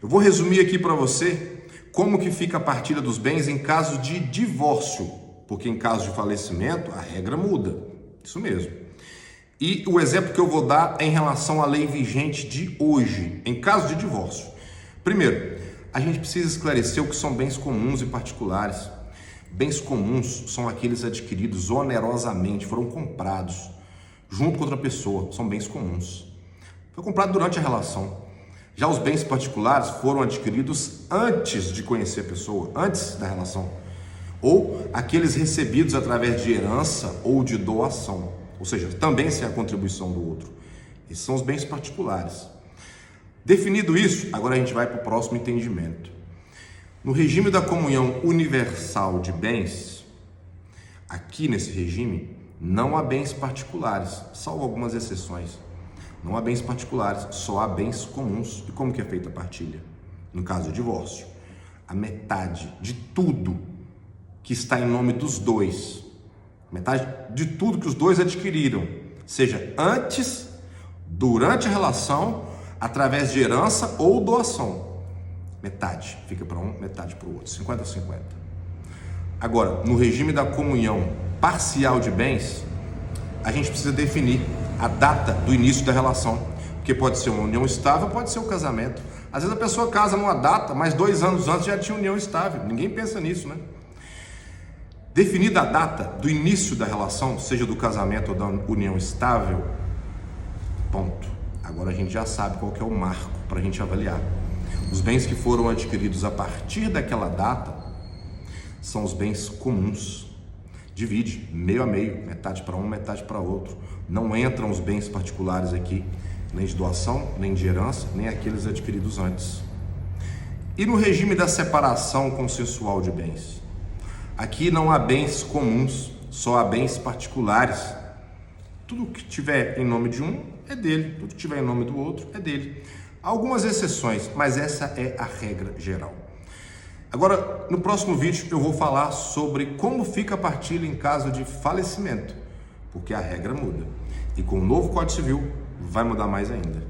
Eu vou resumir aqui para você como que fica a partilha dos bens em caso de divórcio, porque em caso de falecimento a regra muda, isso mesmo. E o exemplo que eu vou dar é em relação à lei vigente de hoje, em caso de divórcio. Primeiro, a gente precisa esclarecer o que são bens comuns e particulares. Bens comuns são aqueles adquiridos onerosamente, foram comprados junto com outra pessoa, são bens comuns. Foi comprado durante a relação. Já os bens particulares foram adquiridos antes de conhecer a pessoa, antes da relação. Ou aqueles recebidos através de herança ou de doação, ou seja, também sem a contribuição do outro. Esses são os bens particulares. Definido isso, agora a gente vai para o próximo entendimento. No regime da comunhão universal de bens, aqui nesse regime, não há bens particulares, salvo algumas exceções. Não há bens particulares, só há bens comuns. E como que é feita a partilha? No caso do divórcio, a metade de tudo que está em nome dos dois, metade de tudo que os dois adquiriram, seja antes, durante a relação, através de herança ou doação. Metade fica para um, metade para o outro, 50-50. Agora, no regime da comunhão parcial de bens, a gente precisa definir a data do início da relação, porque pode ser uma união estável, pode ser um casamento. Às vezes a pessoa casa numa data, mas 2 anos antes já tinha união estável. Ninguém pensa nisso, né? Definida a data do início da relação, seja do casamento ou da união estável, ponto. Agora a gente já sabe qual que é o marco para a gente avaliar. Os bens que foram adquiridos a partir daquela data são os bens comuns. Divide meio a meio, metade para um, metade para outro. Não entram os bens particulares aqui, nem de doação, nem de herança, nem aqueles adquiridos antes. E no regime da separação consensual de bens? Aqui não há bens comuns, só há bens particulares. Tudo que tiver em nome de um é dele, tudo que tiver em nome do outro é dele. Há algumas exceções, mas essa é a regra geral. Agora, no próximo vídeo eu vou falar sobre como fica a partilha em caso de falecimento, porque a regra muda. E com o novo Código Civil vai mudar mais ainda.